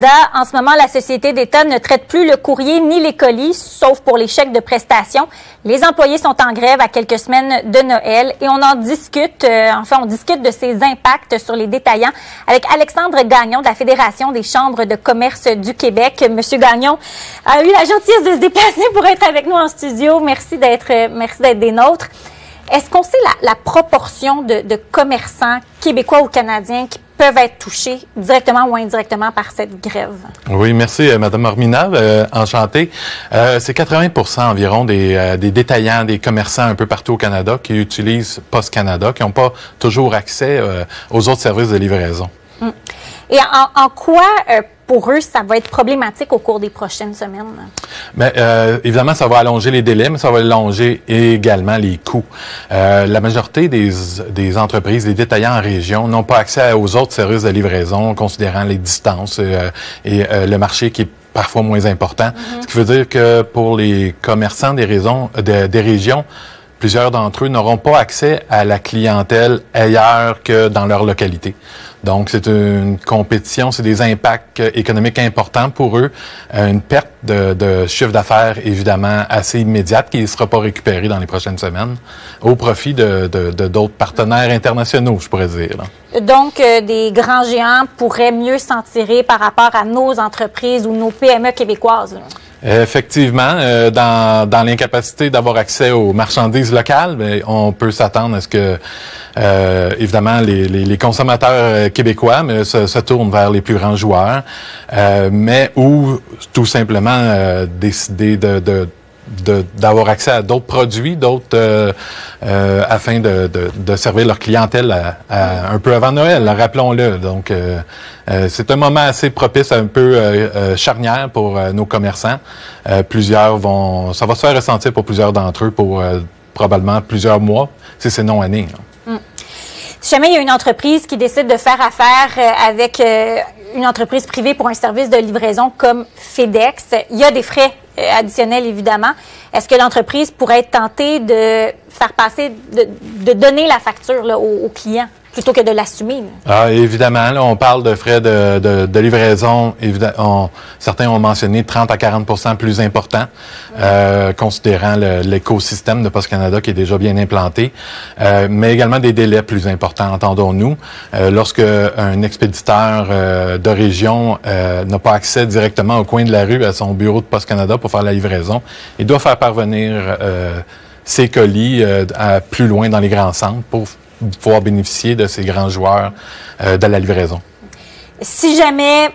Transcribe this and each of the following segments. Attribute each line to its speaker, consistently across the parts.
Speaker 1: En ce moment, la Société d'État ne traite plus le courrier ni les colis, sauf pour les chèques de prestations. Les employés sont en grève à quelques semaines de Noël et on en discute, on discute de ces impacts sur les détaillants avec Alexandre Gagnon de la Fédération des chambres de commerce du Québec. Monsieur Gagnon a eu la gentillesse de se déplacer pour être avec nous en studio. Merci d'être des nôtres. Est-ce qu'on sait la proportion de commerçants québécois ou canadiens qui peuvent être touchés directement ou indirectement par cette grève?
Speaker 2: Oui, merci, Mme Ormina. Enchanté. C'est 80% environ des détaillants, des commerçants un peu partout au Canada qui utilisent Post Canada, qui n'ont pas toujours accès aux autres services de livraison.
Speaker 1: Et en quoi, pour eux, ça va être problématique au cours des prochaines semaines?
Speaker 2: Bien, évidemment, ça va allonger les délais, mais ça va allonger également les coûts. La majorité des entreprises, des détaillants en région, n'ont pas accès aux autres services de livraison, considérant les distances et le marché qui est parfois moins important. Ce qui veut dire que pour les commerçants des régions, plusieurs d'entre eux n'auront pas accès à la clientèle ailleurs que dans leur localité. Donc, c'est une compétition, c'est des impacts économiques importants pour eux, une perte de chiffre d'affaires évidemment assez immédiate qui ne sera pas récupérée dans les prochaines semaines, au profit de d'autres partenaires internationaux, je pourrais dire.
Speaker 1: Donc, des grands géants pourraient mieux s'en tirer par rapport à nos entreprises ou nos PME québécoises.
Speaker 2: Effectivement, dans l'incapacité d'avoir accès aux marchandises locales, bien, on peut s'attendre à ce que, évidemment, les consommateurs québécois se tournent vers les plus grands joueurs, mais ou tout simplement décider d'avoir accès à d'autres produits, afin de servir leur clientèle un peu avant Noël, rappelons-le. Donc, c'est un moment assez propice, un peu charnière pour nos commerçants. Ça va se faire ressentir pour plusieurs d'entre eux pour probablement plusieurs mois, si c'est non années.
Speaker 1: Si jamais il y a une entreprise qui décide de faire affaire avec une entreprise privée pour un service de livraison comme FedEx, il y a des frais additionnels, évidemment. Est-ce que l'entreprise pourrait être tentée de faire passer, de donner la facture là, aux clients plutôt que de l'assumer?
Speaker 2: Ah, évidemment, là, on parle de frais de livraison. Certains ont mentionné 30 à 40% plus importants, considérant l'écosystème de Post Canada qui est déjà bien implanté, mais également des délais plus importants, entendons-nous. Lorsque un expéditeur de région n'a pas accès directement au coin de la rue à son bureau de Post Canada pour faire la livraison, il doit faire parvenir ses colis plus loin dans les grands centres pour pouvoir bénéficier de ces grands joueurs de la livraison.
Speaker 1: Si jamais,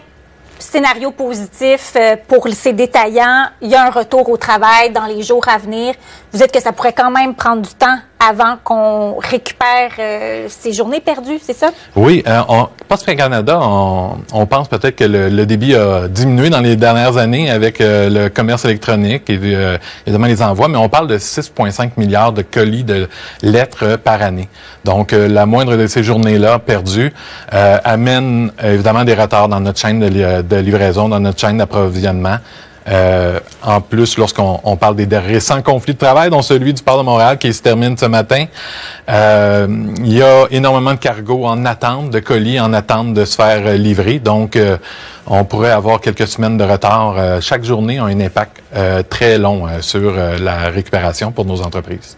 Speaker 1: scénario positif pour ces détaillants, il y a un retour au travail dans les jours à venir, vous dites que ça pourrait quand même prendre du temps avant qu'on récupère ces journées perdues, c'est ça? Oui,
Speaker 2: Post Canada, on pense peut-être que le débit a diminué dans les dernières années avec le commerce électronique et évidemment les envois, mais on parle de 6,5 milliards de colis de lettres par année. Donc, la moindre de ces journées-là perdues amène évidemment des retards dans notre chaîne de livraison, dans notre chaîne d'approvisionnement. En plus, lorsqu'on parle des récents conflits de travail, dont celui du port de Montréal qui se termine ce matin, il y a énormément de cargos en attente, de colis en attente de se faire livrer. Donc, on pourrait avoir quelques semaines de retard. Chaque journée a un impact très long sur la récupération pour nos entreprises.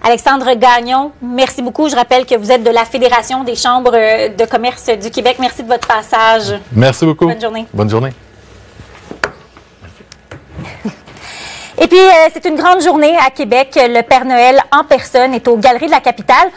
Speaker 1: Alexandre Gagnon, merci beaucoup. Je rappelle que vous êtes de la Fédération des chambres de commerce du Québec. Merci de votre passage.
Speaker 2: Merci beaucoup.
Speaker 1: Bonne journée.
Speaker 2: Bonne journée.
Speaker 1: Et puis, c'est une grande journée à Québec. Le Père Noël en personne est aux Galeries de la Capitale.